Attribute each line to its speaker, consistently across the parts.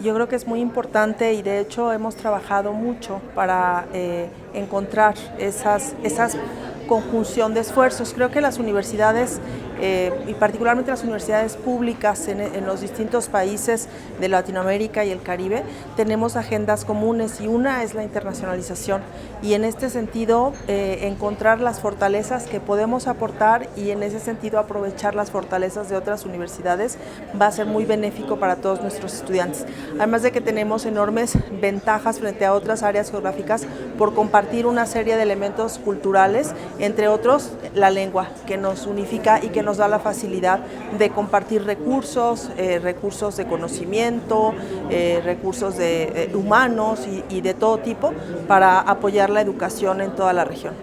Speaker 1: Yo creo que es muy importante y de hecho hemos trabajado mucho para encontrar esas conjunción de esfuerzos. Creo que las universidades y particularmente las universidades públicas en los distintos países de Latinoamérica y el Caribe tenemos agendas comunes y una es la internacionalización y en este sentido encontrar las fortalezas que podemos aportar y en ese sentido aprovechar las fortalezas de otras universidades va a ser muy benéfico para todos nuestros estudiantes. Además de que tenemos enormes ventajas frente a otras áreas geográficas por compartir una serie de elementos culturales, entre otros la lengua, que nos unifica y que nos da la facilidad de compartir recursos, recursos de conocimiento, recursos humanos y de todo tipo para apoyar la educación en toda la región.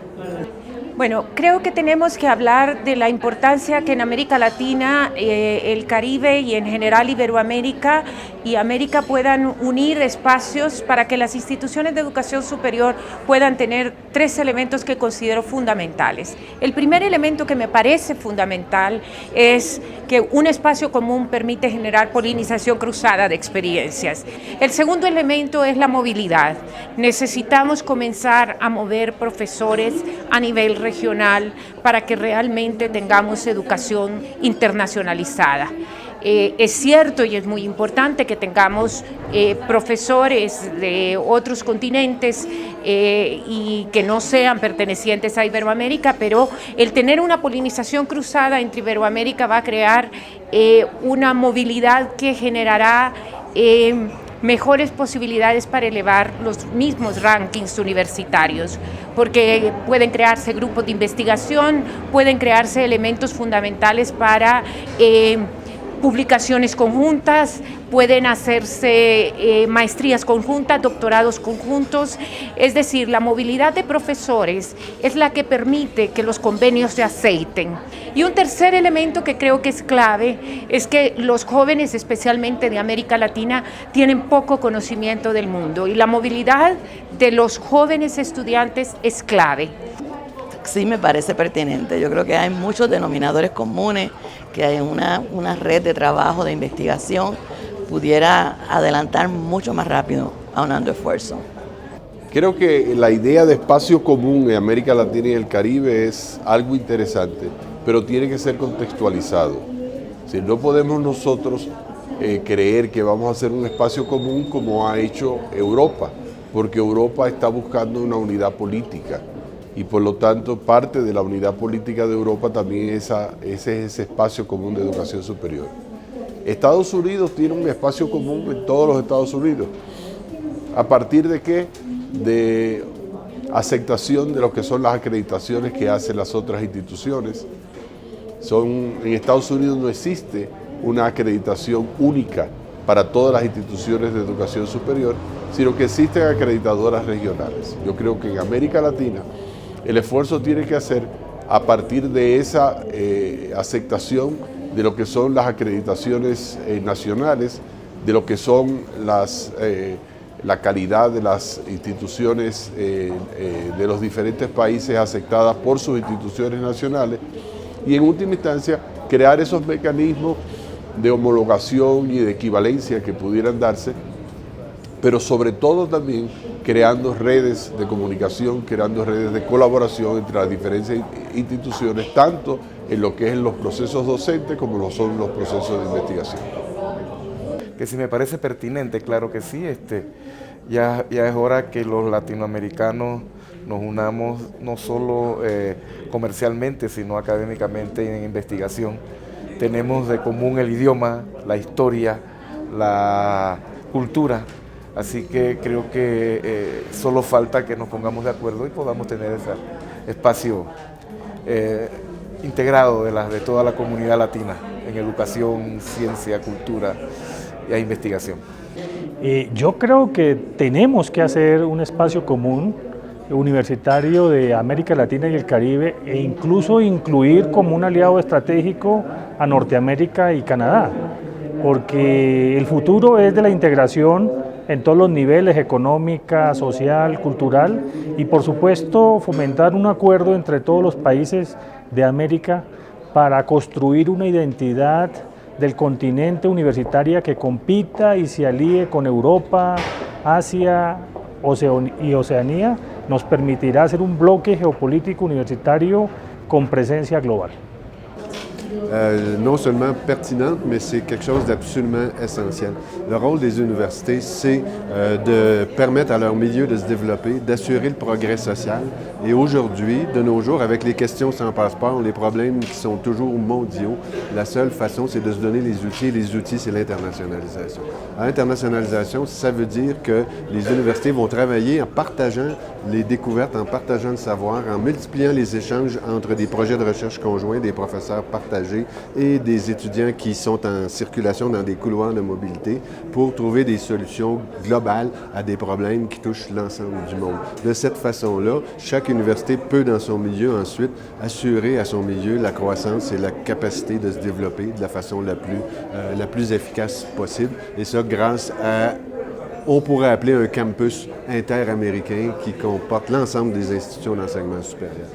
Speaker 2: Bueno, creo que tenemos que hablar de la importancia que en América Latina, el Caribe y en general Iberoamérica y América puedan unir espacios para que las instituciones de educación superior puedan tener tres elementos que considero fundamentales. El primer elemento que me parece fundamental es que un espacio común permite generar polinización cruzada de experiencias. El segundo elemento es la movilidad. Necesitamos comenzar a mover profesores a nivel regional para que realmente tengamos educación internacionalizada. Es cierto y es muy importante que tengamos profesores de otros continentes y que no sean pertenecientes a Iberoamérica, pero el tener una polinización cruzada entre Iberoamérica va a crear una movilidad que generará mejores posibilidades para elevar los mismos rankings universitarios, porque pueden crearse grupos de investigación, pueden crearse elementos fundamentales para publicaciones conjuntas, pueden hacerse maestrías conjuntas, doctorados conjuntos, es decir, la movilidad de profesores es la que permite que los convenios se aceiten. Y un tercer elemento que creo que es clave es que los jóvenes, especialmente de América Latina, tienen poco conocimiento del mundo y la movilidad de los jóvenes estudiantes es clave.
Speaker 3: Sí, me parece pertinente. Yo creo que hay muchos denominadores comunes, que hay una red de trabajo, de investigación, pudiera adelantar mucho más rápido aunando esfuerzos.
Speaker 4: Creo que la idea de espacio común en América Latina y el Caribe es algo interesante, pero tiene que ser contextualizado. Si no podemos nosotros creer que vamos a hacer un espacio común como ha hecho Europa, porque Europa está buscando una unidad política. Y por lo tanto parte de la unidad política de Europa también es ese espacio común de educación superior. Estados Unidos tiene un espacio común en todos los Estados Unidos. ¿A partir de qué? De aceptación de lo que son las acreditaciones que hacen las otras instituciones. En Estados Unidos no existe una acreditación única para todas las instituciones de educación superior, sino que existen acreditadoras regionales. Yo creo que en América Latina el esfuerzo tiene que hacer a partir de esa aceptación de lo que son las acreditaciones nacionales, de lo que son la calidad de las instituciones de los diferentes países aceptadas por sus instituciones nacionales y en última instancia crear esos mecanismos de homologación y de equivalencia que pudieran darse, pero sobre todo también creando redes de comunicación, creando redes de colaboración entre las diferentes instituciones, tanto en lo que es los procesos docentes como lo son los procesos de investigación.
Speaker 5: Que si me parece pertinente, claro que sí, ya es hora que los latinoamericanos nos unamos no solo comercialmente, sino académicamente en investigación. Tenemos de común el idioma, la historia, la cultura. Así que creo que solo falta que nos pongamos de acuerdo y podamos tener ese espacio integrado de toda la comunidad latina en educación, ciencia, cultura e investigación.
Speaker 6: Yo creo que tenemos que hacer un espacio común universitario de América Latina y el Caribe e incluso incluir como un aliado estratégico a Norteamérica y Canadá, porque el futuro es de la integración en todos los niveles, económica, social, cultural, y por supuesto fomentar un acuerdo entre todos los países de América para construir una identidad del continente universitaria que compita y se alíe con Europa, Asia y Oceanía, nos permitirá ser un bloque geopolítico universitario con presencia global.
Speaker 7: Non seulement pertinente, mais c'est quelque chose d'absolument essentiel. Le rôle des universités, c'est de permettre à leur milieu de se développer, d'assurer le progrès social. Et aujourd'hui, de nos jours, avec les questions sans passeport, les problèmes qui sont toujours mondiaux, la seule façon, c'est de se donner les outils. Et les outils, c'est l'internationalisation. L'internationalisation, ça veut dire que les universités vont travailler en partageant les découvertes, en partageant le savoir, en multipliant les échanges entre des projets de recherche conjoints, des professeurs partagés et des étudiants qui sont en circulation dans des couloirs de mobilité pour trouver des solutions globales à des problèmes qui touchent l'ensemble du monde. De cette façon-là, chaque université peut, dans son milieu, ensuite, assurer à son milieu la croissance et la capacité de se développer de la façon la plus efficace possible. Et ça, grâce à, on pourrait appeler un campus interaméricain qui comporte l'ensemble des institutions d'enseignement supérieur.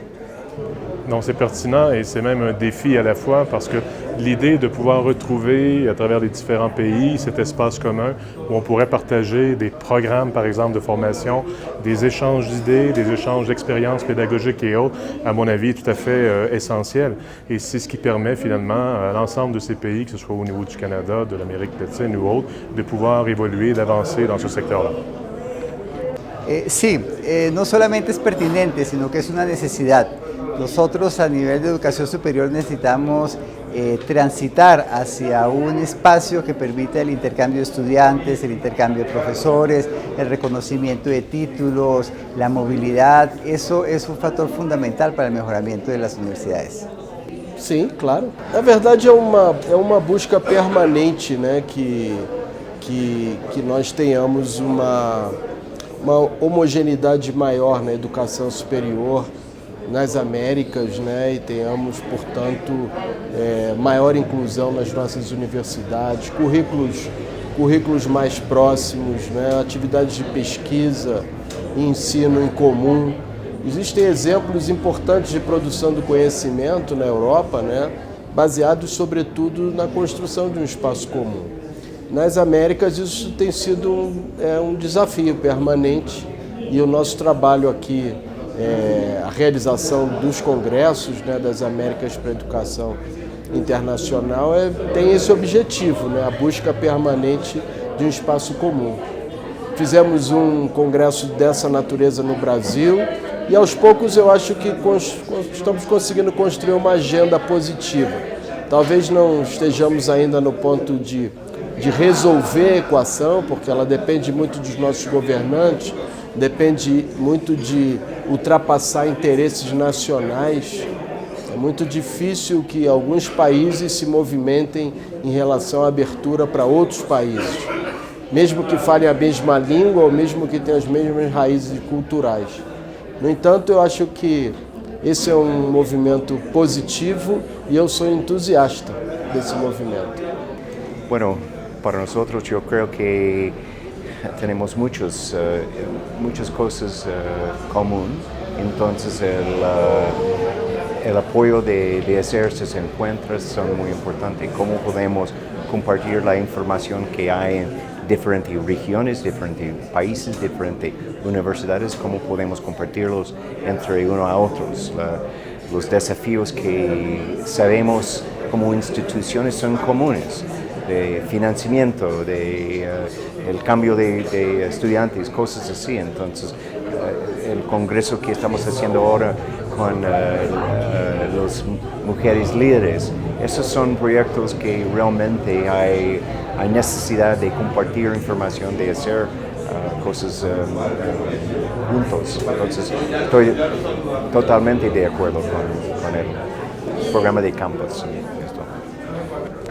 Speaker 8: Non, c'est pertinent et c'est même un défi à la fois parce que l'idée de pouvoir retrouver à travers les différents pays cet espace commun où on pourrait partager des programmes, par exemple, de formation, des échanges d'idées, des échanges d'expériences pédagogiques et autres, à mon avis, tout à fait essentiel. Et c'est ce qui permet finalement à l'ensemble de ces pays, que ce soit au niveau du Canada, de l'Amérique latine ou autre, de pouvoir évoluer, d'avancer dans ce secteur-là.
Speaker 9: Sí, no solamente es pertinente, sino que es una necesidad. Nosotros a nivel de educación superior necesitamos transitar hacia un espacio que permita el intercambio de estudiantes, el intercambio de profesores, el reconocimiento de títulos, la movilidad. Eso es un factor fundamental para el mejoramiento de las universidades.
Speaker 10: Sim, claro. Na verdade é uma busca permanente, né, que nós tenhamos uma homogeneidade maior na educação superior nas Américas, né, e tenhamos, portanto, maior inclusão nas nossas universidades, currículos mais próximos, né, atividades de pesquisa e ensino em comum. Existem exemplos importantes de produção do conhecimento na Europa, né, baseados, sobretudo, na construção de um espaço comum. Nas Américas isso tem sido um desafio permanente e o nosso trabalho aqui, a realização dos congressos, né, das Américas para a Educação Internacional tem esse objetivo, né, a busca permanente de um espaço comum. Fizemos um congresso dessa natureza no Brasil e aos poucos eu acho que estamos conseguindo construir uma agenda positiva. Talvez não estejamos ainda no ponto de resolver a equação, porque ela depende muito dos nossos governantes, depende muito de ultrapassar interesses nacionais. É muito difícil que alguns países se movimentem em relação à abertura para outros países, mesmo que falem a mesma língua ou mesmo que tenham as mesmas raízes culturais. No entanto, eu acho que esse é um movimento positivo e eu sou entusiasta desse movimento.
Speaker 11: Bueno, para nosotros yo creo que tenemos muchas cosas común, entonces el apoyo de hacer estos encuentros son muy importantes. Cómo podemos compartir la información que hay en diferentes regiones, diferentes países, diferentes universidades, cómo podemos compartirlos entre uno a otros. Los desafíos que sabemos como instituciones son comunes, de financiamiento, el cambio de estudiantes, cosas así. Entonces, el congreso que estamos haciendo ahora con las mujeres líderes, esos son proyectos que realmente hay necesidad de compartir información, de hacer cosas juntos. Entonces, estoy totalmente de acuerdo con el programa de campus.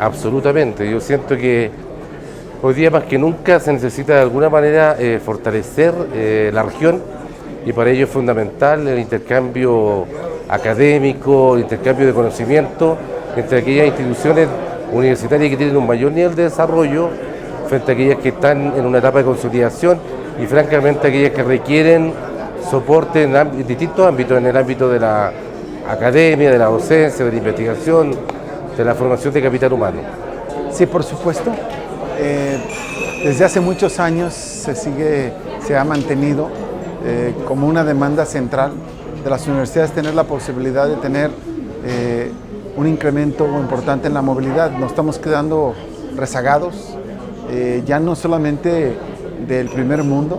Speaker 12: Absolutamente, yo siento que hoy día más que nunca se necesita de alguna manera fortalecer la región y para ello es fundamental el intercambio académico, el intercambio de conocimiento entre aquellas instituciones universitarias que tienen un mayor nivel de desarrollo frente a aquellas que están en una etapa de consolidación y francamente aquellas que requieren soporte en distintos ámbitos, en el ámbito de la academia, de la docencia, de la investigación, de la formación de capital humano.
Speaker 13: Sí, por supuesto. Desde hace muchos años se ha mantenido como una demanda central de las universidades tener la posibilidad de tener un incremento importante en la movilidad. Nos estamos quedando rezagados, ya no solamente del primer mundo,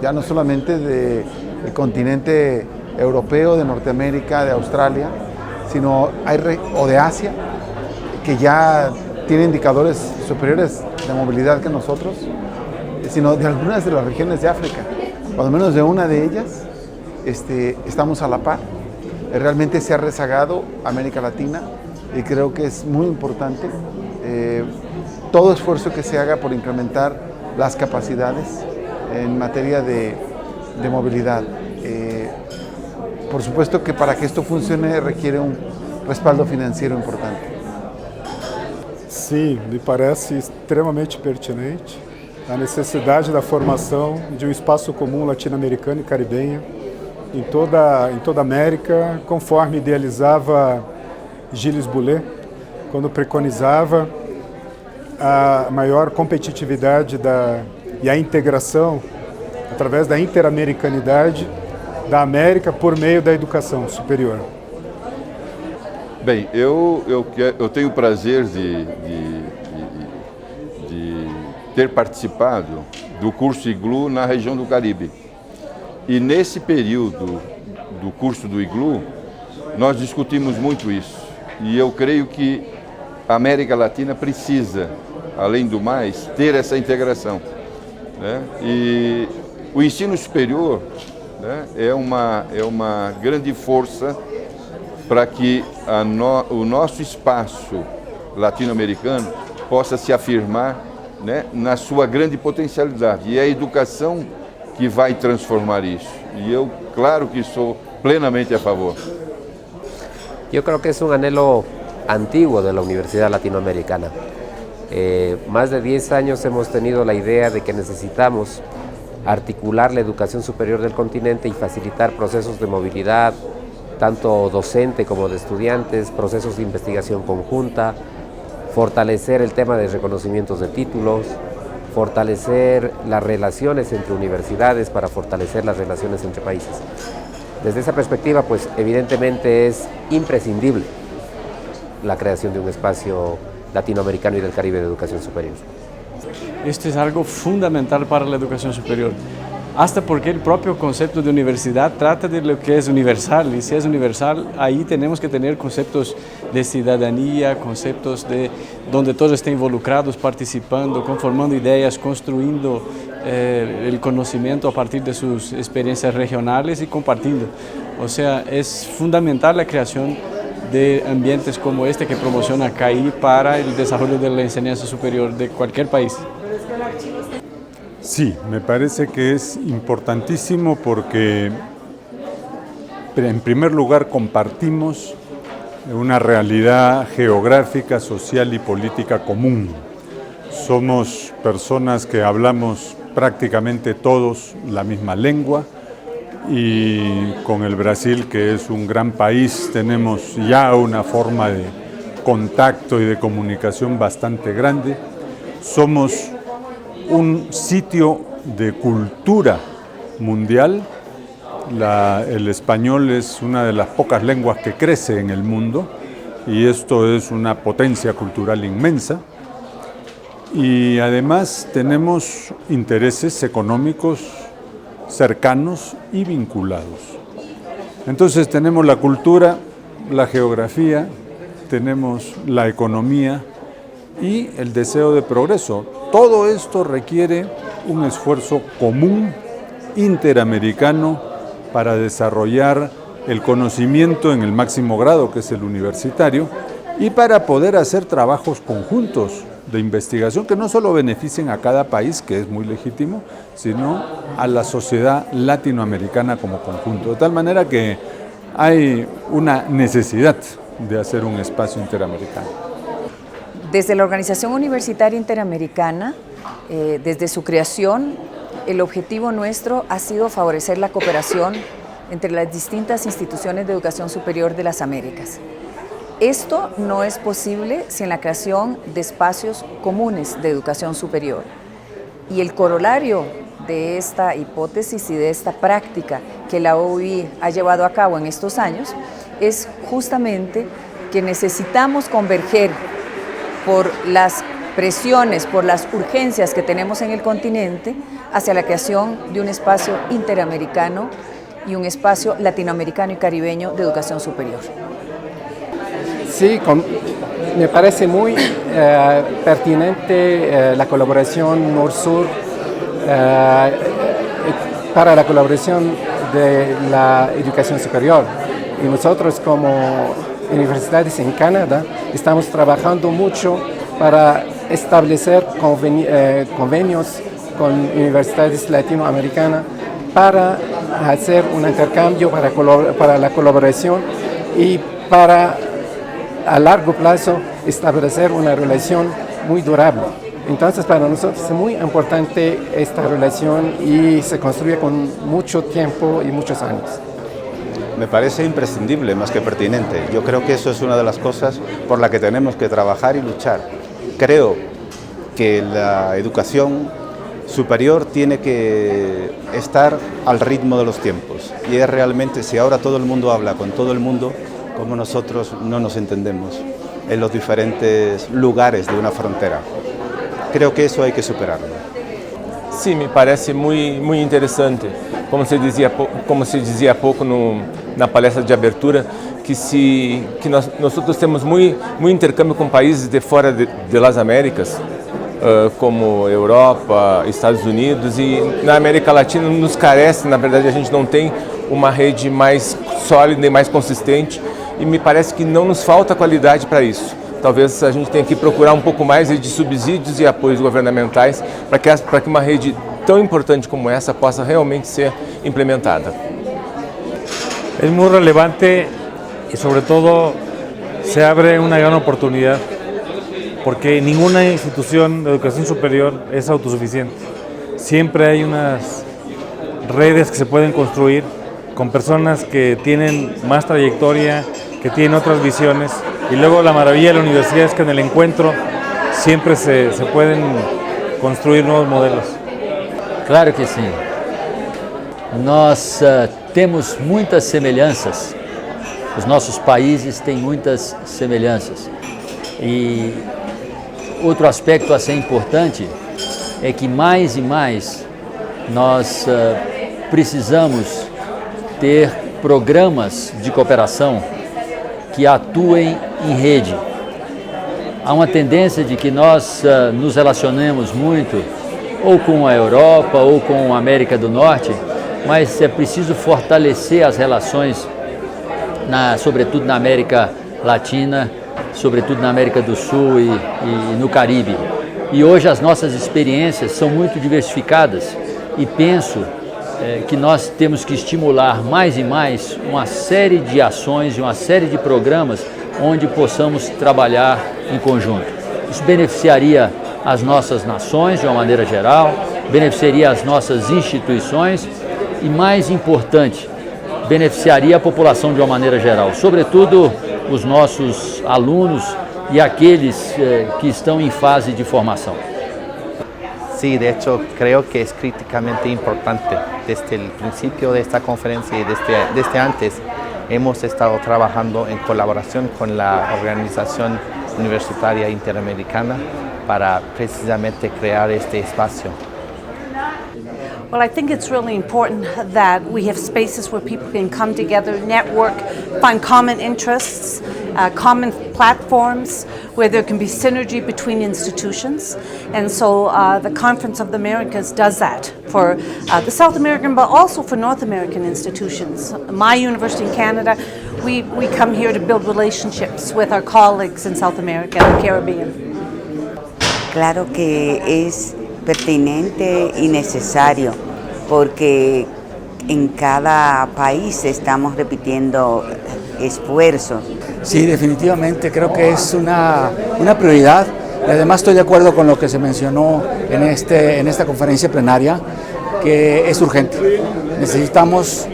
Speaker 13: ya no solamente del continente europeo, de Norteamérica, de Australia, sino o de Asia, que ya tiene indicadores superiores de movilidad que nosotros, sino de algunas de las regiones de África, cuando menos de una de ellas estamos a la par. Realmente se ha rezagado América Latina y creo que es muy importante todo esfuerzo que se haga por incrementar las capacidades en materia de movilidad. Por supuesto que para que esto funcione requiere um respaldo financeiro importante.
Speaker 14: Sim, me parece extremamente pertinente a necessidade da formação de um espaço comum latino-americano e caribenho em toda a América, conforme idealizava Gilles Boulet, quando preconizava a maior competitividade e a integração através da interamericanidade da América por meio da educação superior.
Speaker 15: Bem, eu tenho o prazer de ter participado do curso IGLU na região do Caribe. E nesse período do curso do IGLU, nós discutimos muito isso. E eu creio que a América Latina precisa, além do mais, ter essa integração, né? E o ensino superior, né, é uma grande força para que o nosso espaço latino-americano possa se afirmar, né, na sua grande potencialidade. E é a educação que vai transformar isso. Y yo, claro que soy plenamente a favor.
Speaker 16: Yo creo que es un anhelo antiguo de la Universidad Latinoamericana. Más de 10 años hemos tenido la idea de que necesitamos articular la educación superior del continente y facilitar procesos de movilidad, tanto docente como de estudiantes, procesos de investigación conjunta, fortalecer el tema de reconocimientos de títulos, fortalecer las relaciones entre universidades para fortalecer las relaciones entre países. Desde esa perspectiva, pues evidentemente es imprescindible la creación de un espacio latinoamericano y del Caribe de educación superior.
Speaker 17: Esto es algo fundamental para la educación superior, hasta porque el propio concepto de universidad trata de lo que es universal, y si es universal, ahí tenemos que tener conceptos de ciudadanía, conceptos de donde todos estén involucrados, participando, conformando ideas, construyendo el conocimiento a partir de sus experiencias regionales y compartiendo. O sea, es fundamental la creación de ambientes como este que promociona CAI para el desarrollo de la enseñanza superior de cualquier país.
Speaker 14: Sí, me parece que es importantísimo porque, en primer lugar, compartimos una realidad geográfica, social y política común. Somos personas que hablamos prácticamente todos la misma lengua y con el Brasil, que es un gran país, tenemos ya una forma de contacto y de comunicación bastante grande. Somos un sitio de cultura mundial. El español es una de las pocas lenguas que crece en el mundo y esto es una potencia cultural inmensa. Y además tenemos intereses económicos cercanos y vinculados. Entonces tenemos la cultura, la geografía, tenemos la economía y el deseo de progreso. Todo esto requiere un esfuerzo común, interamericano, para desarrollar el conocimiento en el máximo grado, que es el universitario, y para poder hacer trabajos conjuntos de investigación que no solo beneficien a cada país, que es muy legítimo, sino a la sociedad latinoamericana como conjunto. De tal manera que hay una necesidad de hacer un espacio interamericano.
Speaker 18: Desde la Organización Universitaria Interamericana, desde su creación, el objetivo nuestro ha sido favorecer la cooperación entre las distintas instituciones de educación superior de las Américas. Esto no es posible sin la creación de espacios comunes de educación superior. Y el corolario de esta hipótesis y de esta práctica que la OUI ha llevado a cabo en estos años es justamente que necesitamos converger por las presiones, por las urgencias que tenemos en el continente hacia la creación de un espacio interamericano y un espacio latinoamericano y caribeño de educación superior.
Speaker 19: Sí, me parece muy pertinente la colaboración Nor-Sur para la colaboración de la educación superior. Y nosotros como universidades en Canadá estamos trabajando mucho para establecer convenios con universidades latinoamericanas para hacer un intercambio para la colaboración y para a largo plazo establecer una relación muy durable. Entonces para nosotros es muy importante esta relación y se construye con mucho tiempo y muchos años.
Speaker 20: Me parece imprescindible más que pertinente. Yo creo que eso es una de las cosas por la que tenemos que trabajar y luchar. Creo que la educación superior tiene que estar al ritmo de los tiempos. Y es realmente, si ahora todo el mundo habla con todo el mundo, como nosotros no nos entendemos en los diferentes lugares de una frontera. Creo que eso hay que superarlo.
Speaker 21: Sí, me parece muy interesante. Como se dizia há pouco na palestra de abertura, que nós temos muito intercâmbio com países de fora de las Américas, como Europa, Estados Unidos, e na América Latina nos carece, na verdade a gente não tem uma rede mais sólida e mais consistente, e me parece que não nos falta qualidade para isso. Talvez a gente tenha que procurar um pouco mais de subsídios e apoios governamentais para que uma rede tão importante como essa possa realmente ser implementada.
Speaker 6: Es muy relevante y sobre todo se abre una gran oportunidad porque ninguna institución de educación superior es autosuficiente. Siempre hay unas redes que se pueden construir con personas que tienen más trayectoria, que tienen otras visiones, y luego la maravilla de la universidad es que en el encuentro siempre se pueden construir nuevos modelos.
Speaker 22: Claro que sim. Nós temos muitas semelhanças. Os nossos países têm muitas semelhanças. E outro aspecto a ser importante é que mais e mais nós precisamos ter programas de cooperação que atuem em rede. Há uma tendência de que nós nos relacionemos muito ou com a Europa ou com a América do Norte, mas é preciso fortalecer as relações, sobretudo na América Latina, sobretudo na América do Sul e no Caribe. E hoje as nossas experiências são muito diversificadas e penso que nós temos que estimular mais e mais uma série de ações e uma série de programas onde possamos trabalhar em conjunto. Isso beneficiaria as nossas nações de uma maneira geral, beneficiaria as nossas instituições e, mais importante, beneficiaria a população de uma maneira geral, sobretudo os nossos alunos y aquellos que están en fase de formación.
Speaker 23: Sí, de hecho creo que es críticamente importante. Desde el principio de esta conferencia y desde antes hemos estado trabajando en colaboración con la Organización Universitaria Interamericana para precisamente crear este espacio.
Speaker 24: Well, I think it's really important that we have spaces where people can come together, network, find common interests, common platforms, where there can be synergy between institutions. And so the Conference of the Americas does that for the South American, but also for North American institutions. My university in Canada, we come here to build relationships with our colleagues in South America and the Caribbean.
Speaker 25: Claro que es pertinente y necesario, porque en cada país estamos repitiendo esfuerzos.
Speaker 26: Sí, definitivamente creo que es una prioridad. Y además estoy de acuerdo con lo que se mencionó en esta conferencia plenaria, que es urgente. Necesitamos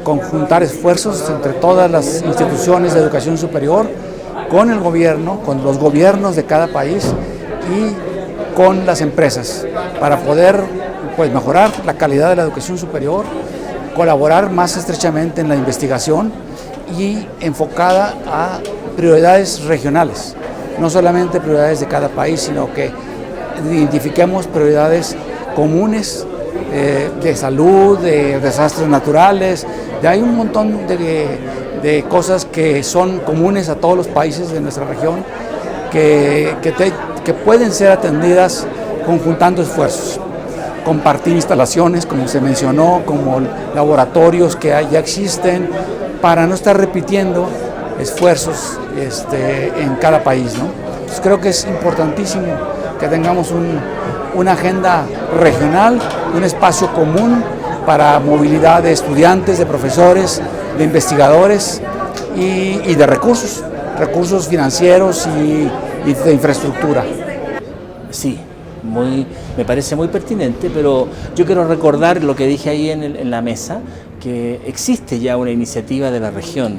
Speaker 26: conjuntar esfuerzos entre todas las instituciones de educación superior con el gobierno, con los gobiernos de cada país y con las empresas para poder pues, mejorar la calidad de la educación superior, colaborar más estrechamente en la investigación y enfocada a prioridades regionales, no solamente prioridades de cada país, sino que identifiquemos prioridades comunes de salud, de desastres naturales, hay un montón de cosas que son comunes a todos los países de nuestra región que pueden ser atendidas conjuntando esfuerzos. Compartir instalaciones, como se mencionó, como laboratorios que ya existen, para no estar repitiendo esfuerzos en cada país, ¿no? Entonces creo que es importantísimo que tengamos una agenda regional, un espacio común para movilidad de estudiantes, de profesores, de investigadores y de recursos financieros y de infraestructura.
Speaker 1: Sí, me parece muy pertinente, pero yo quiero recordar lo que dije ahí en la mesa, que existe ya una iniciativa de la región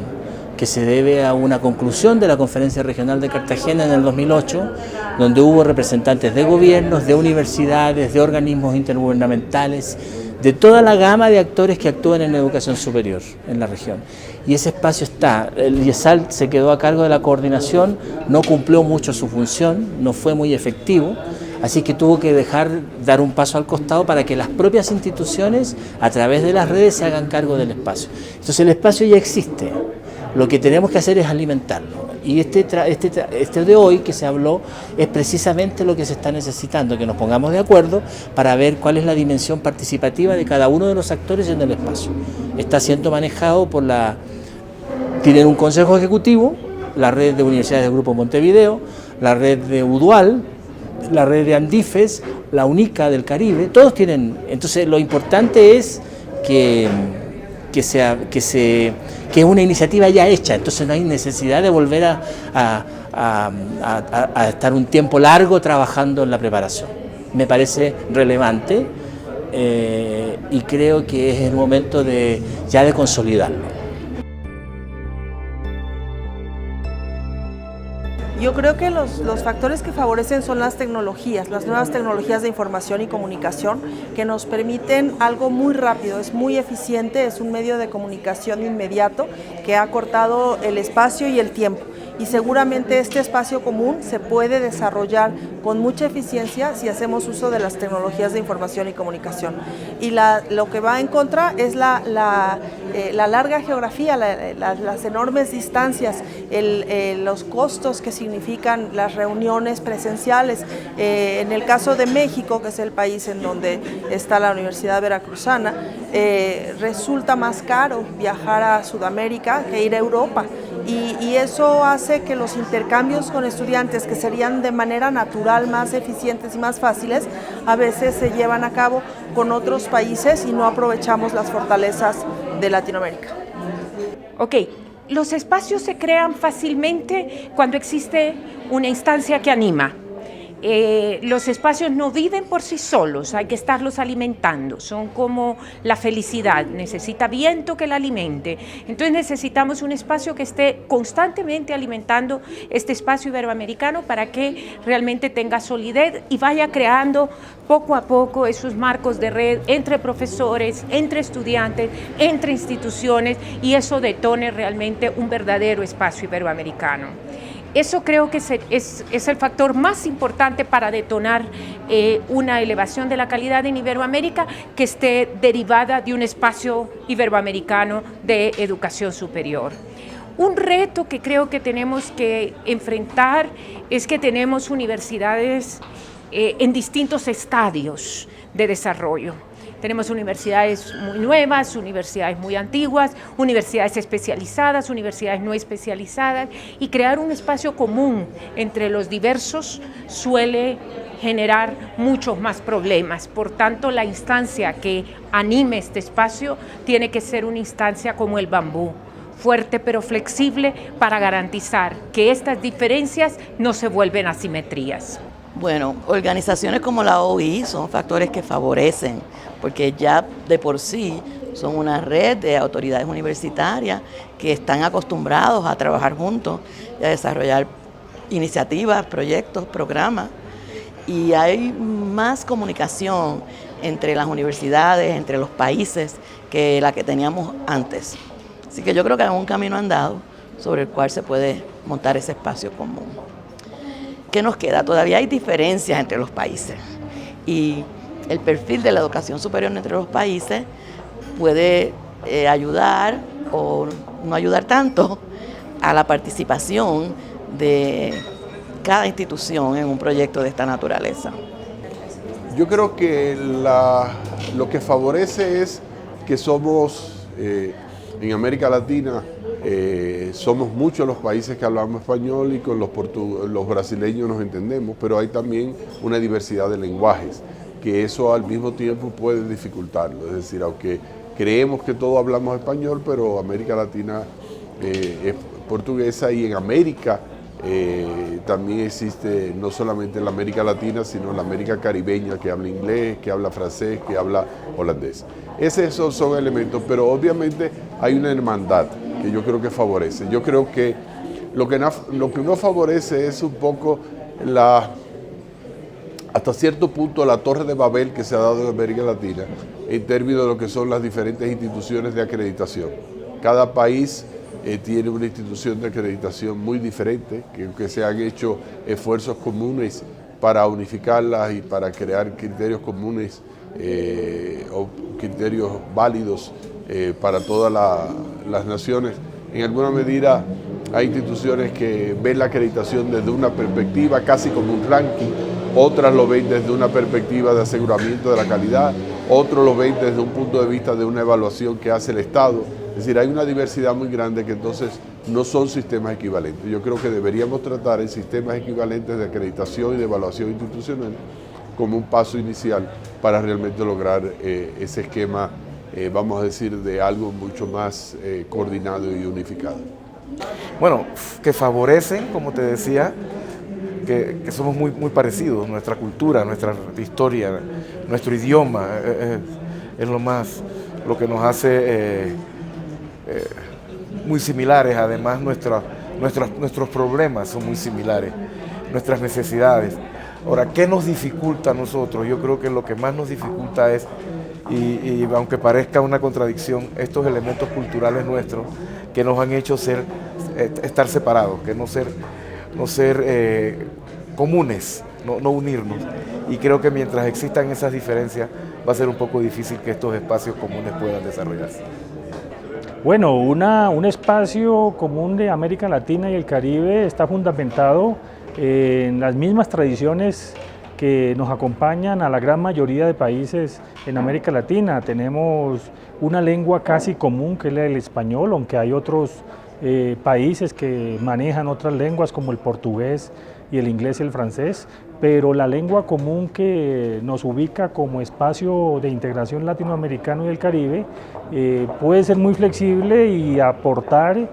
Speaker 1: que se debe a una conclusión de la Conferencia Regional de Cartagena en el 2008, donde hubo representantes de gobiernos, de universidades, de organismos intergubernamentales, de toda la gama de actores que actúan en educación superior en la región. Y ese espacio está, el IESAL se quedó a cargo de la coordinación, no cumplió mucho su función, no fue muy efectivo, así que tuvo que dar un paso al costado para que las propias instituciones, a través de las redes, se hagan cargo del espacio. Entonces el espacio ya existe, lo que tenemos que hacer es alimentarlo. Y este de hoy que se habló es precisamente lo que se está necesitando, que nos pongamos de acuerdo para ver cuál es la dimensión participativa de cada uno de los actores en el espacio. Está siendo manejado tienen un consejo ejecutivo, la red de universidades del Grupo Montevideo, la red de UDUAL, la red de Andifes, la UNICA del Caribe, todos tienen. Entonces lo importante es que es una iniciativa ya hecha, entonces no hay necesidad de volver a estar un tiempo largo trabajando en la preparación. Me parece relevante y creo que es el momento ya de consolidarlo.
Speaker 2: Yo creo que los factores que favorecen son las tecnologías, las nuevas tecnologías de información y comunicación que nos permiten algo muy rápido, es muy eficiente, es un medio de comunicación inmediato que ha cortado el espacio y el tiempo. Y seguramente este espacio común se puede desarrollar con mucha eficiencia si hacemos uso de las tecnologías de información y comunicación. Y lo que va en contra es la larga geografía, las enormes distancias, los costos que significan las reuniones presenciales. En el caso de México, que es el país en donde está la Universidad Veracruzana, resulta más caro viajar a Sudamérica que ir a Europa. Y eso hace que los intercambios con estudiantes, que serían de manera natural más eficientes y más fáciles, a veces se llevan a cabo con otros países y no aprovechamos las fortalezas de Latinoamérica.
Speaker 3: Ok, los espacios se crean fácilmente cuando existe una instancia que anima. Los espacios no viven por sí solos, hay que estarlos alimentando, son como la felicidad, necesita viento que la alimente. Entonces necesitamos un espacio que esté constantemente alimentando este espacio iberoamericano para que realmente tenga solidez y vaya creando poco a poco esos marcos de red entre profesores, entre estudiantes, entre instituciones, y eso detone realmente un verdadero espacio iberoamericano. Eso creo que es el factor más importante para detonar una elevación de la calidad en Iberoamérica que esté derivada de un espacio iberoamericano de educación superior. Un reto que creo que tenemos que enfrentar es que tenemos universidades en distintos estadios de desarrollo. Tenemos universidades muy nuevas, universidades muy antiguas, universidades especializadas, universidades no especializadas, y crear un espacio común entre los diversos suele generar muchos más problemas. Por tanto, la instancia que anime este espacio tiene que ser una instancia como el bambú, fuerte pero flexible para garantizar que estas diferencias no se vuelven asimetrías.
Speaker 4: Bueno, organizaciones como la OI son factores que favorecen, porque ya de por sí son una red de autoridades universitarias que están acostumbrados a trabajar juntos y a desarrollar iniciativas, proyectos, programas. Y hay más comunicación entre las universidades, entre los países, que la que teníamos antes. Así que yo creo que hay un camino andado sobre el cual se puede montar ese espacio común. ¿Qué nos queda? Todavía hay diferencias entre los países y el perfil de la educación superior entre los países puede ayudar o no ayudar tanto a la participación de cada institución en un proyecto de esta naturaleza.
Speaker 5: Yo creo que lo que favorece es que somos, en América Latina, somos muchos los países que hablamos español y con los brasileños nos entendemos, pero hay también una diversidad de lenguajes, que eso al mismo tiempo puede dificultarlo. Es decir, aunque creemos que todos hablamos español, pero América Latina es portuguesa y en América también existe no solamente la América Latina, sino la América caribeña que habla inglés, que habla francés, que habla holandés. Esos son elementos, pero obviamente hay una hermandad que yo creo que favorece. Yo creo que lo que no favorece es un poco hasta cierto punto la torre de Babel que se ha dado en América Latina en términos de lo que son las diferentes instituciones de acreditación. Cada país tiene una institución de acreditación muy diferente, que se han hecho esfuerzos comunes para unificarlas y para crear criterios comunes o criterios válidos para todas las naciones. En alguna medida hay instituciones que ven la acreditación desde una perspectiva casi como un ranking, otras lo ven desde una perspectiva de aseguramiento de la calidad, otros lo ven desde un punto de vista de una evaluación que hace el Estado. Es decir, hay una diversidad muy grande que entonces no son sistemas equivalentes. Yo creo que deberíamos tratar en sistemas equivalentes de acreditación y de evaluación institucional como un paso inicial para realmente lograr ese esquema, vamos a decir, de algo mucho más coordinado y unificado.
Speaker 7: Bueno, que favorecen, como te decía, que somos muy parecidos, nuestra cultura, nuestra historia, nuestro idioma, es lo que nos hace muy similares. Además nuestros problemas son muy similares, nuestras necesidades. Ahora, ¿qué nos dificulta a nosotros? Yo creo que lo que más nos dificulta es, y aunque parezca una contradicción, estos elementos culturales nuestros que nos han hecho estar separados, que no ser comunes, no unirnos. Y creo que mientras existan esas diferencias va a ser un poco difícil que estos espacios comunes puedan desarrollarse.
Speaker 6: Bueno, un espacio común de América Latina y el Caribe está fundamentado en las mismas tradiciones que nos acompañan a la gran mayoría de países en América Latina. Tenemos una lengua casi común que es el español, aunque hay otros países que manejan otras lenguas como el portugués y el inglés y el francés, pero la lengua común que nos ubica como espacio de integración latinoamericano y del Caribe puede ser muy flexible y aportar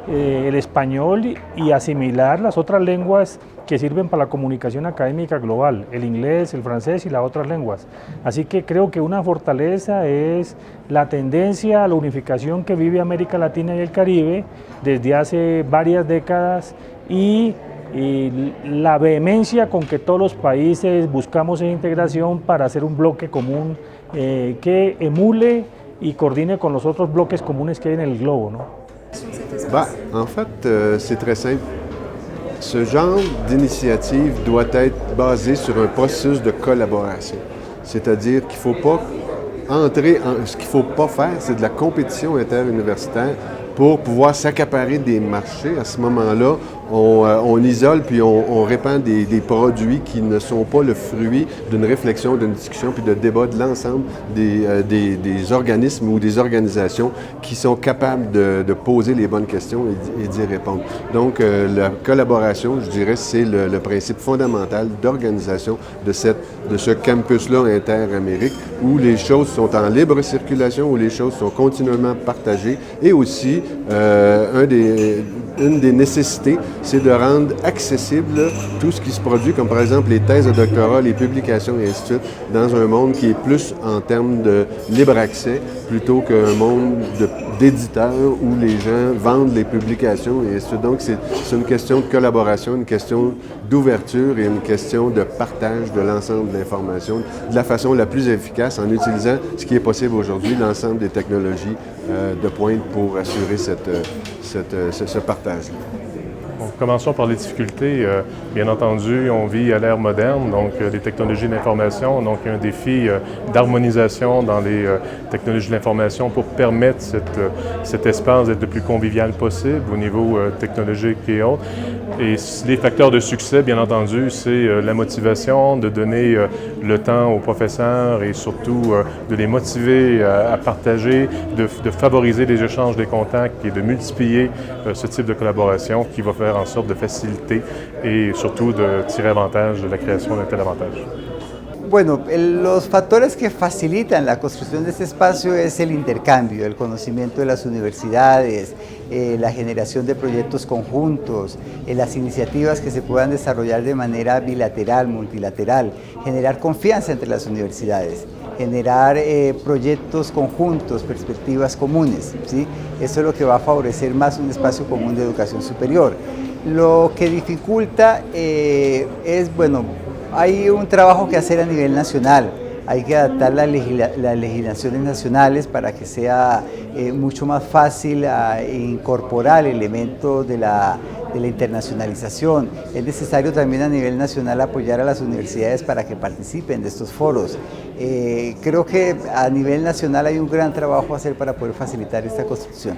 Speaker 6: el español y asimilar las otras lenguas que sirven para la comunicación académica global, el inglés, el francés y las otras lenguas. Así que creo que una fortaleza es la tendencia a la unificación que vive América Latina y el Caribe desde hace varias décadas y la vehemencia con que todos los países buscamos esa integración para hacer un bloque común que emule y coordine con los otros bloques comunes que hay en el globo, ¿no?
Speaker 8: En fait, c'est très simple. Ce genre d'initiative doit être basé sur un processus de collaboration. C'est-à-dire qu'il ne faut pas ce qu'il ne faut pas faire, c'est de la compétition interuniversitaire pour pouvoir s'accaparer des marchés. À ce moment-là, on isole puis on répand des produits qui ne sont pas le fruit d'une réflexion, d'une discussion puis de débat de l'ensemble des organismes ou des organisations qui sont capables de poser les bonnes questions et d'y répondre. Donc, la collaboration, je dirais, c'est le principe fondamental d'organisation de ce campus-là inter-Amérique où les choses sont en libre circulation, où les choses sont continuellement partagées et aussi une des nécessités, c'est de rendre accessible tout ce qui se produit, comme par exemple les thèses de doctorat, les publications et ainsi de suite, dans un monde qui est plus en termes de libre accès plutôt qu'un monde d'éditeurs où les gens vendent les publications et ainsi de suite. Donc c'est une question de collaboration, une question d'ouverture et une question de partage de l'ensemble de l'information de la façon la plus efficace en utilisant ce qui est possible aujourd'hui, l'ensemble des technologies de pointe pour assurer ce partage-là.
Speaker 9: Bon, commençons par les difficultés. Bien entendu, on vit à l'ère moderne, donc les technologies de l'information. Donc, il y a un défi d'harmonisation dans les technologies de l'information pour permettre cet espace d'être le plus convivial possible au niveau technologique et autres. Et les facteurs de succès, bien entendu, c'est la motivation, de donner le temps aux professeurs et surtout de les motiver à partager, de favoriser les échanges des contacts et de multiplier ce type de collaboration qui va faire en sorte de faciliter et surtout de tirer avantage de la création d'un tel avantage.
Speaker 10: Bueno, los factores que facilitan la construcción de este espacio es el intercambio, el conocimiento de las universidades, la generación de proyectos conjuntos, las iniciativas que se puedan desarrollar de manera bilateral, multilateral, generar confianza entre las universidades, generar proyectos conjuntos, perspectivas comunes, ¿sí? Eso es lo que va a favorecer más un espacio común de educación superior. Lo que dificulta es, bueno, hay un trabajo que hacer a nivel nacional, hay que adaptar las legislaciones nacionales para que sea mucho más fácil incorporar elementos de la internacionalización. Es necesario también a nivel nacional apoyar a las universidades para que participen de estos foros. Creo que a nivel nacional hay un gran trabajo a hacer para poder facilitar esta construcción.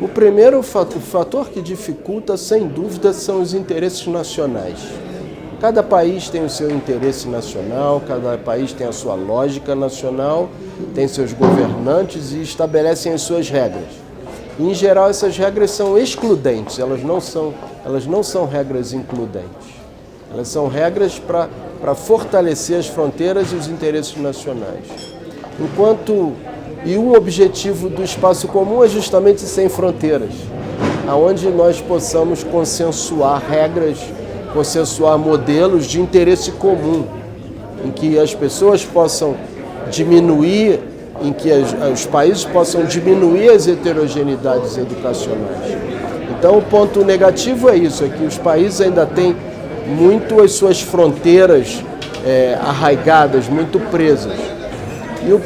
Speaker 11: O primeiro fator que dificulta, sem dúvida, são os interesses nacionais. Cada país tem o seu interesse nacional, cada país tem a sua lógica nacional, tem seus governantes e estabelecem as suas regras. E, em geral, essas regras são excludentes, elas não são regras includentes. Elas são regras para fortalecer as fronteiras e os interesses nacionais. E um objetivo do espaço comum é justamente sem fronteiras, aonde nós possamos consensuar regras, consensuar modelos de interesse comum, em que as pessoas possam diminuir, em que os países possam diminuir as heterogeneidades educacionais. Então, o ponto negativo é isso, é que os países ainda têm muito as suas fronteiras arraigadas, muito presas. E o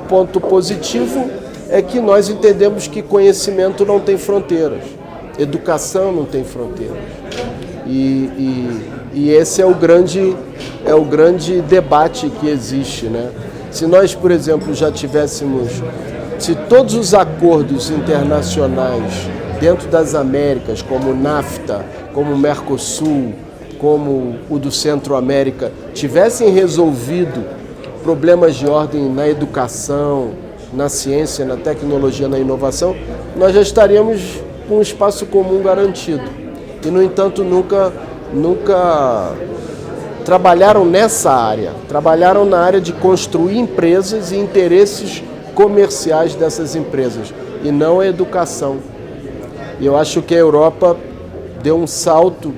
Speaker 11: ponto positivo é que nós entendemos que conhecimento não tem fronteiras, educação não tem fronteiras. E esse é o grande debate que existe, né? Se nós, por exemplo, se todos os acordos internacionais dentro das Américas, como o NAFTA, como o Mercosul, como o do Centro-América, tivessem resolvido problemas de ordem na educação, na ciência, na tecnologia, na inovação, nós já estaríamos com um espaço comum garantido. E, no entanto, nunca trabalharam nessa área. Trabalharam na área de construir empresas e interesses comerciais dessas empresas, e não a educação. E eu acho que a Europa deu um salto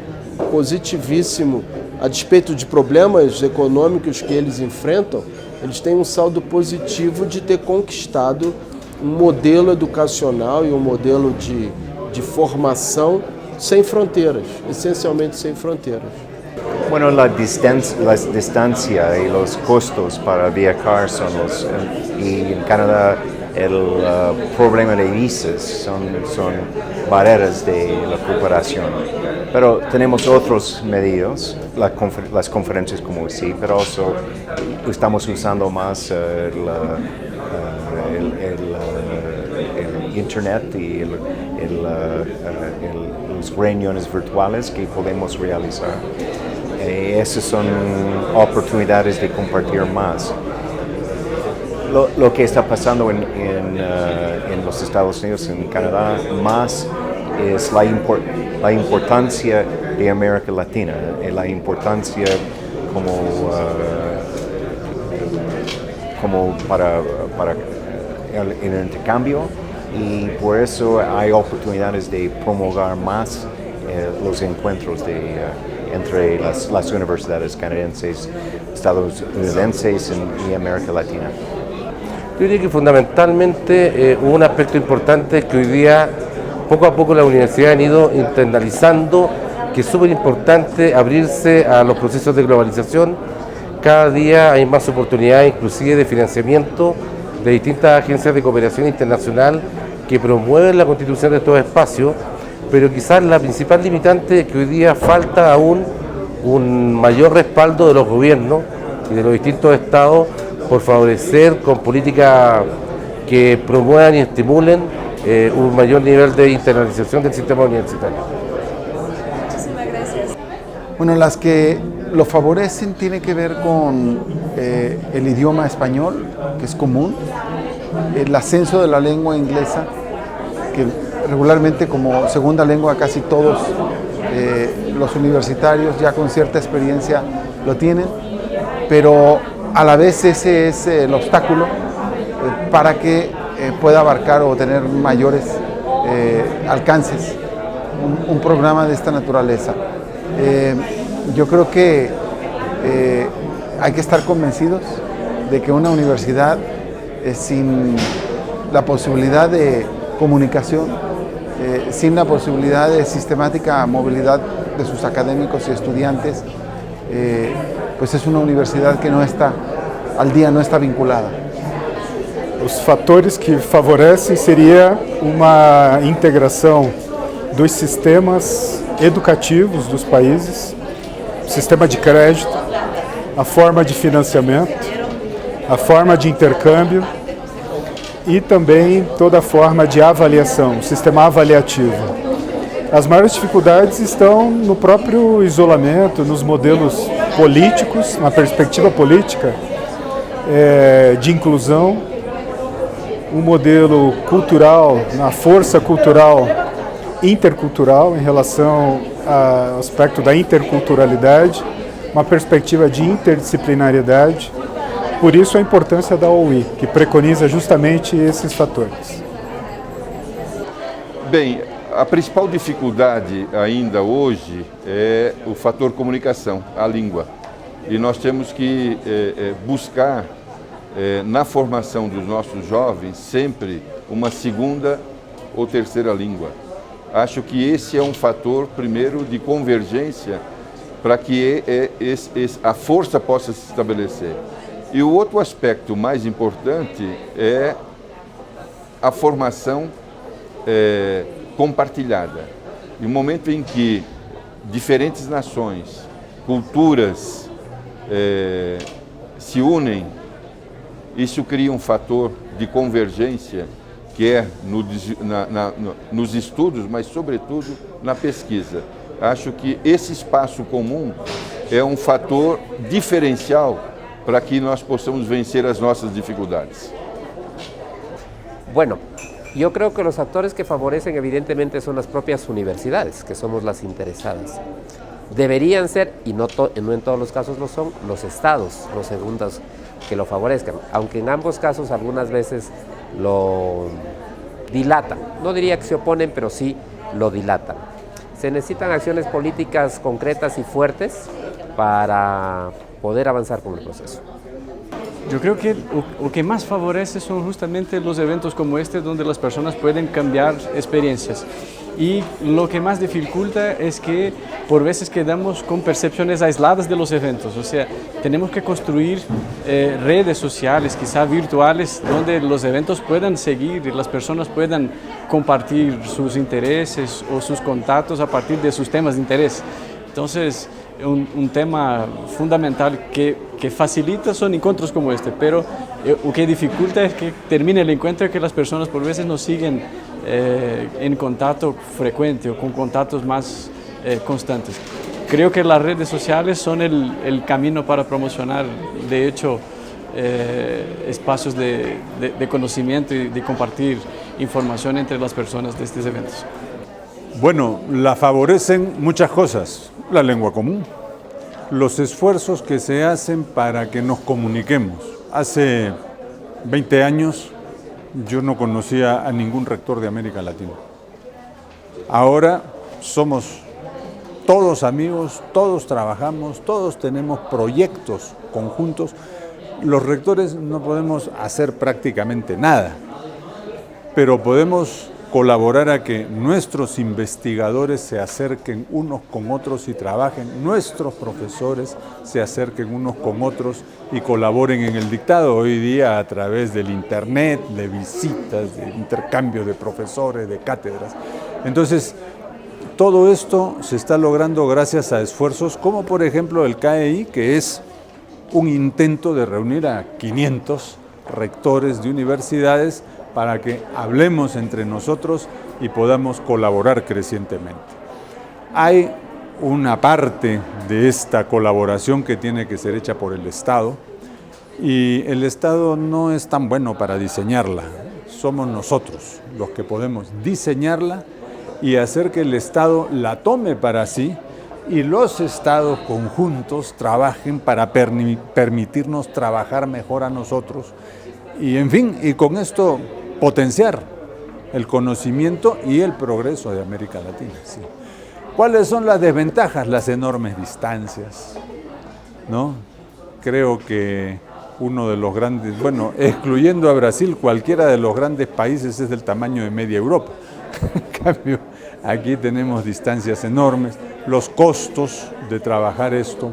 Speaker 11: positivíssimo, a despeito de problemas econômicos que eles enfrentam, eles têm um saldo positivo de ter conquistado um modelo educacional e um modelo de formação sem fronteiras, essencialmente sem fronteiras.
Speaker 12: Bueno, la distancia y los costos para viajar y en Canadá el problema de visas son barreras de la cooperación. Pero tenemos otros medios, las conferencias como sí, pero also estamos usando más el internet y las reuniones virtuales que podemos realizar. Esas son oportunidades de compartir más. Lo que está pasando en los Estados Unidos, en Canadá, más es la importancia de América Latina, la importancia como para el intercambio, y por eso hay oportunidades de promover más los encuentros entre las universidades canadienses, estadounidenses y América Latina?
Speaker 13: Yo diría que fundamentalmente un aspecto importante es que hoy día poco a poco la universidad han ido internalizando que es súper importante abrirse a los procesos de globalización. Cada día hay más oportunidades, inclusive de financiamiento de distintas agencias de cooperación internacional que promueven la constitución de estos espacios, pero quizás la principal limitante es que hoy día falta aún un mayor respaldo de los gobiernos y de los distintos estados por favorecer con políticas que promuevan y estimulen un mayor nivel de internalización del sistema universitario.
Speaker 14: Muchísimas gracias.
Speaker 26: Bueno, las que lo favorecen tiene que ver con el idioma español, que es común, el ascenso de la lengua inglesa, que regularmente como segunda lengua casi todos los universitarios ya con cierta experiencia lo tienen, pero a la vez ese es el obstáculo para que pueda abarcar o tener mayores alcances un programa de esta naturaleza. Yo creo que hay que estar convencidos de que una universidad sin la posibilidad de comunicación, sin la posibilidad de sistemática movilidad de sus académicos y estudiantes, pues es una universidad que no está al día, no está vinculada.
Speaker 15: Os fatores que favorecem seria uma integração dos sistemas educativos dos países, sistema de crédito, a forma de financiamento, a forma de intercâmbio e também toda a forma de avaliação, o sistema avaliativo. As maiores dificuldades estão no próprio isolamento, nos modelos políticos, na perspectiva política de inclusão, um modelo cultural, na força cultural intercultural em relação ao aspecto da interculturalidade, uma perspectiva de interdisciplinariedade. Por isso a importância da UI, que preconiza justamente esses fatores.
Speaker 5: Bem, a principal dificuldade ainda hoje é o fator comunicação, a língua. E nós temos que buscar na formação dos nossos jovens sempre uma segunda ou terceira língua. Acho que esse é um fator, primeiro, de convergência para que a força possa se estabelecer. E o outro aspecto mais importante é a formação compartilhada. No momento em que diferentes nações, culturas se unem, isso cria um fator de convergência que é nos estudos, mas sobretudo na pesquisa. Acho que esse espaço comum é um fator diferencial para que nós possamos vencer as nossas dificuldades.
Speaker 16: Bueno, yo creo que los factores que favorecen evidentemente son las propias universidades, que somos las interesadas. Deberían ser, y no en todos los casos lo son, los estados los segundos que lo favorezcan, aunque en ambos casos algunas veces lo dilatan. No diría que se oponen, pero sí lo dilatan. Se necesitan acciones políticas concretas y fuertes para poder avanzar con el proceso.
Speaker 17: Yo creo que lo que más favorece son justamente los eventos como este, donde las personas pueden cambiar experiencias. Y lo que más dificulta es que por veces quedamos con percepciones aisladas de los eventos. O sea, tenemos que construir redes sociales, quizá virtuales, donde los eventos puedan seguir y las personas puedan compartir sus intereses o sus contactos a partir de sus temas de interés. Entonces, un tema fundamental que facilita son encuentros como este, pero lo que dificulta es que termine el encuentro y que las personas por veces no siguen en contacto frecuente o con contactos más constantes. Creo que las redes sociales son el camino para promocionar, de hecho, espacios de conocimiento y de compartir información entre las personas de estos eventos.
Speaker 18: Bueno, la favorecen muchas cosas. La lengua común, los esfuerzos que se hacen para que nos comuniquemos. Hace 20 años yo no conocía a ningún rector de América Latina. Ahora somos todos amigos, todos trabajamos, todos tenemos proyectos conjuntos. Los rectores no podemos hacer prácticamente nada, pero podemos colaborar a que nuestros investigadores se acerquen unos con otros y trabajen, nuestros profesores se acerquen unos con otros y colaboren en el dictado. Hoy día a través del internet, de visitas, de intercambio de profesores, de cátedras. Entonces, todo esto se está logrando gracias a esfuerzos como por ejemplo el CAEI, que es un intento de reunir a 500 rectores de universidades para que hablemos entre nosotros y podamos colaborar crecientemente. Hay una parte de esta colaboración que tiene que ser hecha por el Estado y el Estado no es tan bueno para diseñarla. Somos nosotros los que podemos diseñarla y hacer que el Estado la tome para sí y los estados conjuntos trabajen para permitirnos trabajar mejor a nosotros y, en fin, y con esto potenciar el conocimiento y el progreso de América Latina. Sí. ¿Cuáles son las desventajas? Las enormes distancias, ¿no? Creo que uno de los grandes, bueno, excluyendo a Brasil, cualquiera de los grandes países es del tamaño de media Europa. En cambio, aquí tenemos distancias enormes, los costos de trabajar esto,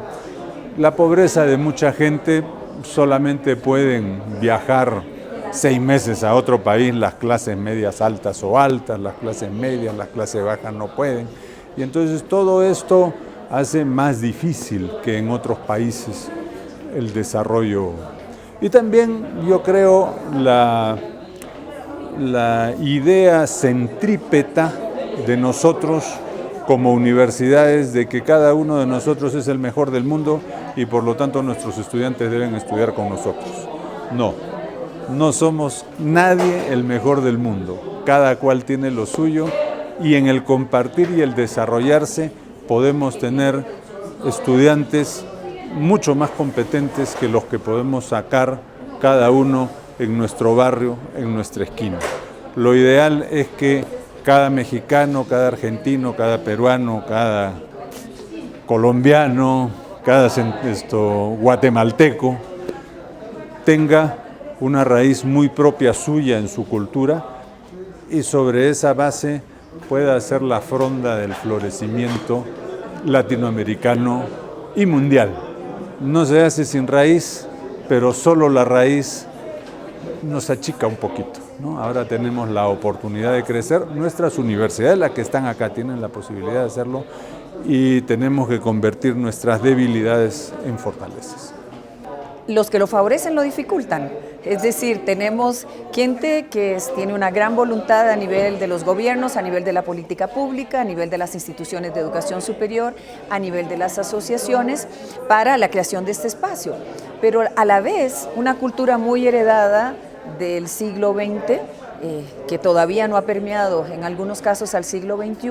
Speaker 18: la pobreza de mucha gente, solamente pueden viajar 6 meses a otro país las clases medias altas o altas, las clases medias, las clases bajas no pueden. Y entonces todo esto hace más difícil que en otros países el desarrollo. Y también yo creo la idea centrípeta de nosotros como universidades de que cada uno de nosotros es el mejor del mundo y por lo tanto nuestros estudiantes deben estudiar con nosotros. No somos nadie el mejor del mundo, cada cual tiene lo suyo y en el compartir y el desarrollarse podemos tener estudiantes mucho más competentes que los que podemos sacar cada uno en nuestro barrio, en nuestra esquina. Lo ideal es que cada mexicano, cada argentino, cada peruano, cada colombiano, cada guatemalteco tenga una raíz muy propia suya en su cultura y sobre esa base pueda hacer la fronda del florecimiento latinoamericano y mundial. No se hace sin raíz, pero solo la raíz nos achica un poquito, ¿no? Ahora tenemos la oportunidad de crecer. Nuestras universidades, las que están acá, tienen la posibilidad de hacerlo y tenemos que convertir nuestras debilidades en fortalezas.
Speaker 19: Los que lo favorecen lo dificultan. Es decir, tenemos gente que tiene una gran voluntad a nivel de los gobiernos, a nivel de la política pública, a nivel de las instituciones de educación superior, a nivel de las asociaciones, para la creación de este espacio. Pero a la vez, una cultura muy heredada del siglo XX, que todavía no ha permeado en algunos casos al siglo XXI,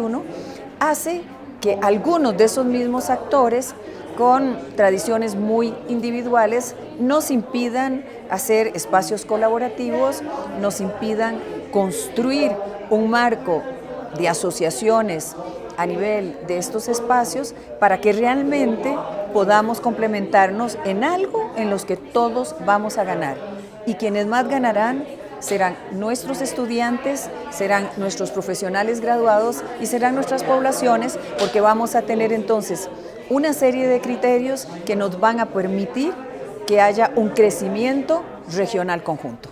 Speaker 19: hace que algunos de esos mismos actores con tradiciones muy individuales nos impidan hacer espacios colaborativos, nos impidan construir un marco de asociaciones a nivel de estos espacios para que realmente podamos complementarnos en algo en los que todos vamos a ganar. Y quienes más ganarán serán nuestros estudiantes, serán nuestros profesionales graduados y serán nuestras poblaciones, porque vamos a tener entonces una serie de criterios que nos van a permitir que haya un crecimiento regional conjunto.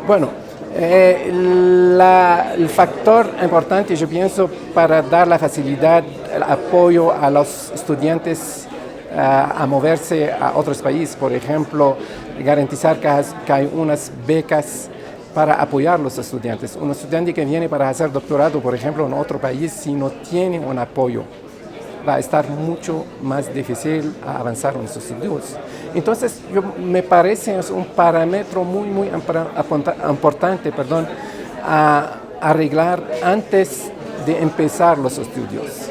Speaker 20: Bueno, el factor importante, yo pienso, para dar la facilidad, el apoyo a los estudiantes a moverse a otros países, por ejemplo, garantizar que hay unas becas para apoyar a los estudiantes. Un estudiante que viene para hacer doctorado, por ejemplo, en otro país, si no tiene un apoyo, va a estar mucho más difícil avanzar en sus estudios. Entonces, me parece es un parámetro muy importante, a arreglar antes de empezar los estudios.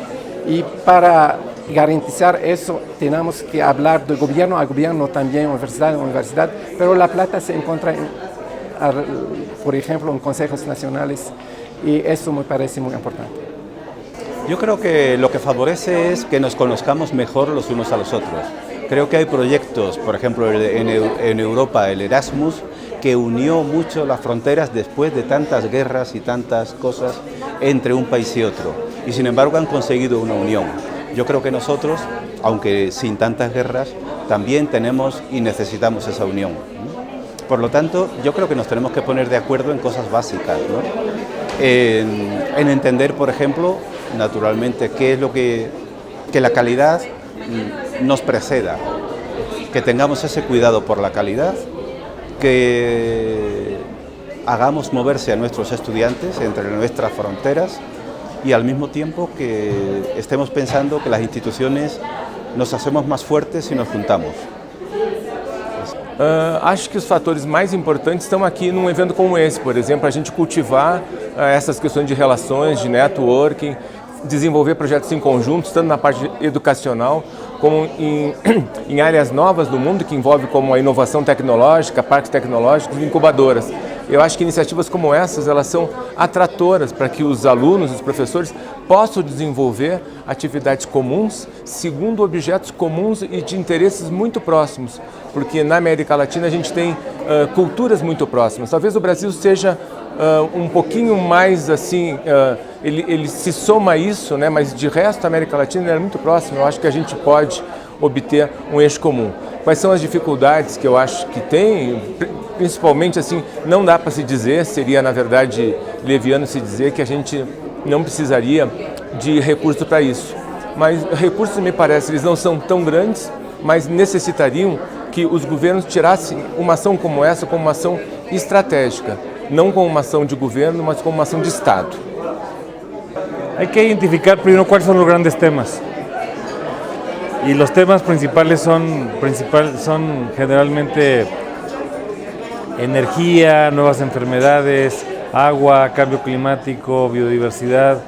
Speaker 20: Y para garantizar eso, tenemos que hablar de gobierno a gobierno, también universidad a universidad, pero la plata se encuentra, por ejemplo, en consejos nacionales, y eso me parece muy importante.
Speaker 1: Yo creo que lo que favorece es que nos conozcamos mejor los unos a los otros. Creo que hay proyectos, por ejemplo en Europa el Erasmus, que unió mucho las fronteras después de tantas guerras y tantas cosas entre un país y otro. Y sin embargo han conseguido una unión. Yo creo que nosotros, aunque sin tantas guerras, también tenemos y necesitamos esa unión. Por lo tanto, yo creo que nos tenemos que poner de acuerdo en cosas básicas, ¿no? En entender, por ejemplo, naturalmente, qué es lo que la calidad nos preceda, que tengamos ese cuidado por la calidad, que hagamos moverse a nuestros estudiantes entre nuestras fronteras y al mismo tiempo que estemos pensando que las instituciones nos hacemos más fuertes si nos juntamos.
Speaker 21: Acho que os fatores mais importantes estão aqui num evento como esse, por exemplo, a gente cultivar essas questões de relações, de networking, desenvolver projetos em conjunto, tanto na parte educacional como em áreas novas do mundo, que envolve como a inovação tecnológica, parques tecnológicos e incubadoras. Eu acho que iniciativas como essas, elas são atratoras para que os alunos, os professores, possam desenvolver atividades comuns, segundo objetos comuns e de interesses muito próximos, porque na América Latina a gente tem culturas muito próximas. Talvez o Brasil seja um pouquinho mais assim, ele se soma a isso, né? Mas de resto a América Latina é muito próxima. Eu acho que a gente pode obter um eixo comum. Quais são as dificuldades que eu acho que tem? Principalmente assim, não dá para se dizer, seria na verdade leviano se dizer que a gente não precisaria de recursos para isso. Mas recursos, me parece, eles não são tão grandes, mas necessitariam que os governos tirassem uma ação como essa como uma ação estratégica, não como uma ação de governo, mas como uma ação de Estado.
Speaker 6: Hay que identificar primero cuáles son los grandes temas. Y los temas principales son generalmente energía, nuevas enfermedades, agua, cambio climático, biodiversidad,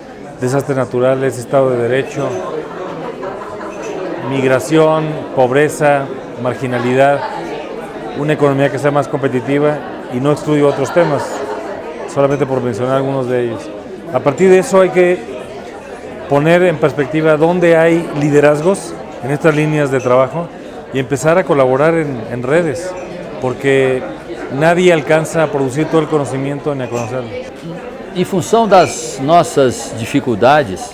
Speaker 6: desastres naturales, Estado de Derecho, migración, pobreza, marginalidad, una economía que sea más competitiva, y no excluyo otros temas, solamente por mencionar algunos de ellos. A partir de eso hay que poner en perspectiva dónde hay liderazgos en estas líneas de trabajo y empezar a colaborar en redes, porque nadie alcanza a producir todo el conhecimento nem a conhecê-lo.
Speaker 22: Em função das nossas dificuldades,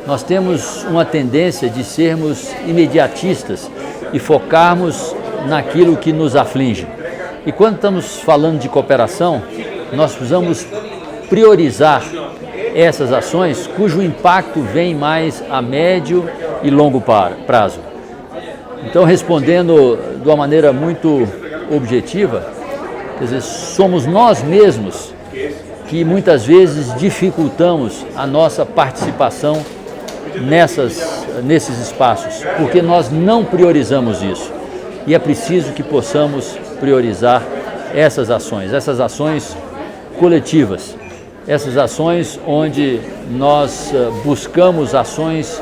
Speaker 22: nós temos uma tendência de sermos imediatistas e focarmos naquilo que nos aflige. E quando estamos falando de cooperação, nós precisamos priorizar essas ações cujo impacto vem mais a médio e longo prazo. Então, respondendo de uma maneira muito objetiva, quer dizer, somos nós mesmos que muitas vezes dificultamos a nossa participação nesses espaços, porque nós não priorizamos isso. E é preciso que possamos priorizar essas ações coletivas, essas ações onde nós buscamos ações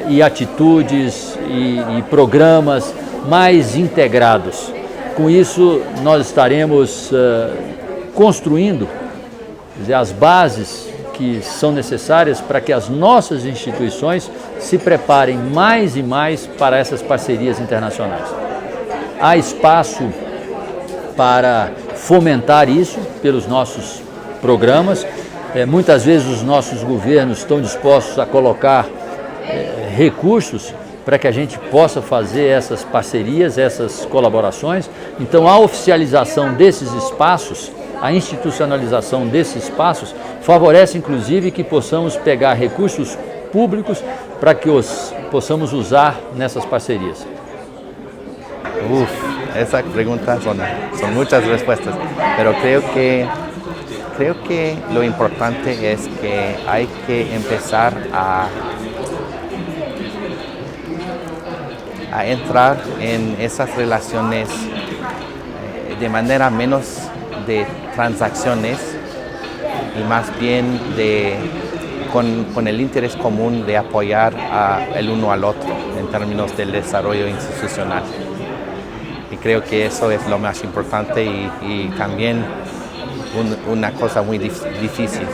Speaker 22: e atitudes e programas mais integrados. Com isso, nós estaremos construindo, quer dizer, as bases que são necessárias para que as nossas instituições se preparem mais e mais para essas parcerias internacionais. Há espaço para fomentar isso pelos nossos programas. Muitas vezes os nossos governos estão dispostos a colocar recursos para que a gente possa fazer essas parcerias, essas colaborações. Então, a oficialização desses espaços, a institucionalização desses espaços, favorece inclusive que possamos pegar recursos públicos para que os possamos usar nessas parcerias.
Speaker 23: Esa pregunta son muchas respuestas, pero creo que lo importante es que hay que empezar a entrar en esas relaciones de manera menos de transacciones y más bien con el interés común de apoyar el uno al otro en términos del desarrollo institucional. Y creo que eso es lo más importante y también una cosa muy difícil,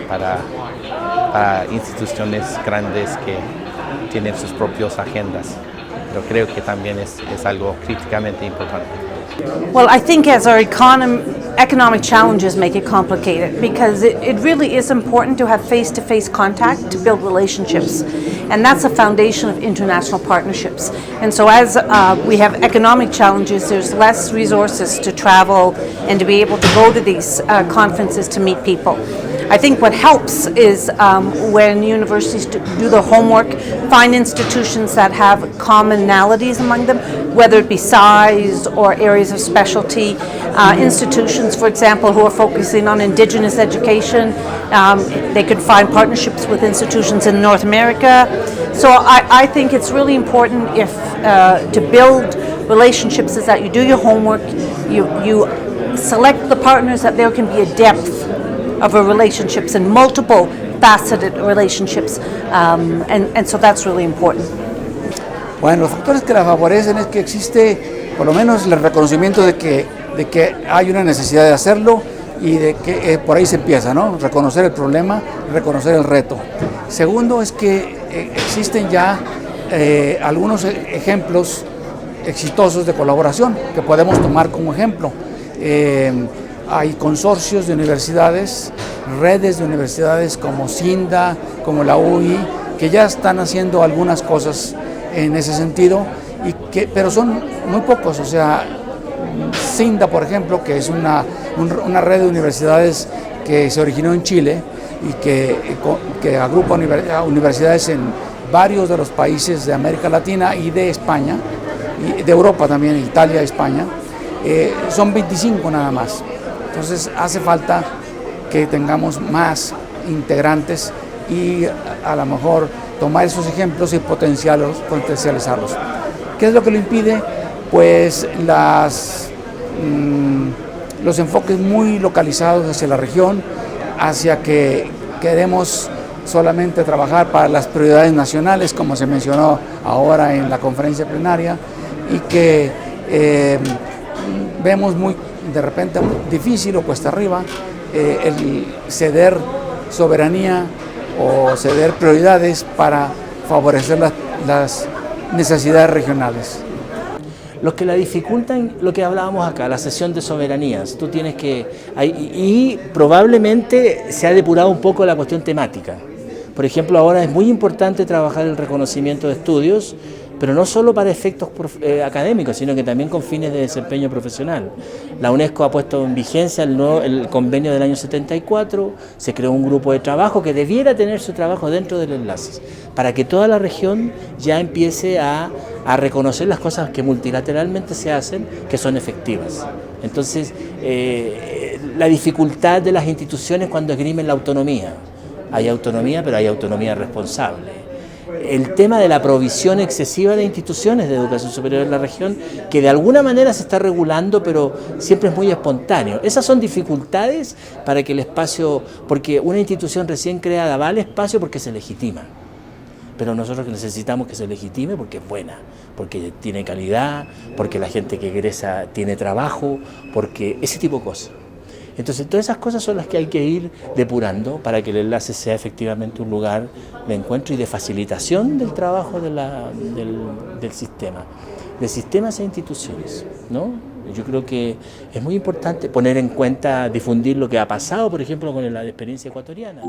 Speaker 23: para instituciones grandes que tienen sus propias agendas. Pero creo que también es algo críticamente importante.
Speaker 2: Well, I think as our economic challenges make it complicated, because it really is important to have face-to-face contact to build relationships, and that's a foundation of international partnerships. And so as we have economic challenges, there's less resources to travel and to be able to go to these conferences to meet people. I think what helps is when universities do their homework, find institutions that have commonalities among them, whether it be size or areas of specialty. Institutions, for example, who are focusing on indigenous education, they could find partnerships with institutions in North America. So I think it's really important if to build relationships is that you do your homework, you select the partners, that there can be a depth of our relationships and multiple faceted relationships, and so that's really important.
Speaker 26: Bueno, los factores que la favorecen es que existe por lo menos el reconocimiento de que hay una necesidad de hacerlo y de que por ahí se empieza, ¿no? Reconocer el problema, reconocer el reto. Segundo es que existen ya algunos ejemplos exitosos de colaboración que podemos tomar como ejemplo. Hay consorcios de universidades, redes de universidades como CINDA, como la UI, que ya están haciendo algunas cosas en ese sentido, pero son muy pocos. O sea, CINDA, por ejemplo, que es una red de universidades que se originó en Chile y que agrupa universidades en varios de los países de América Latina y de España, y de Europa también, Italia, España, son 25 nada más. Entonces hace falta que tengamos más integrantes y a lo mejor tomar esos ejemplos y potencializarlos. ¿Qué es lo que lo impide? Pues los enfoques muy localizados hacia la región, hacia que queremos solamente trabajar para las prioridades nacionales, como se mencionó ahora en la conferencia plenaria, y que vemos muy de repente difícil o cuesta arriba el ceder soberanía o ceder prioridades para favorecer las necesidades regionales.
Speaker 3: Los que la dificultan, lo que hablábamos acá, la cesión de soberanías. Tú tienes que... Y probablemente se ha depurado un poco la cuestión temática. Por ejemplo, ahora es muy importante trabajar el reconocimiento de estudios, pero no solo para efectos académicos, sino que también con fines de desempeño profesional. La UNESCO ha puesto en vigencia el convenio del año 74, se creó un grupo de trabajo que debiera tener su trabajo dentro del enlace, para que toda la región ya empiece a reconocer las cosas que multilateralmente se hacen, que son efectivas. Entonces, la dificultad de las instituciones cuando esgrimen la autonomía. Hay autonomía, pero hay autonomía responsable. El tema de la provisión excesiva de instituciones de educación superior en la región, que de alguna manera se está regulando, pero siempre es muy espontáneo. Esas son dificultades para que el espacio, porque una institución recién creada va al espacio porque se legitima. Pero nosotros necesitamos que se legitime porque es buena, porque tiene calidad, porque la gente que egresa tiene trabajo, porque ese tipo de cosas. Entonces, todas esas cosas son las que hay que ir depurando para que el enlace sea efectivamente un lugar de encuentro y de facilitación del trabajo del sistema, de sistemas e instituciones, ¿no? Yo creo que es muy importante poner en cuenta, difundir lo que ha pasado, por ejemplo, con la experiencia ecuatoriana.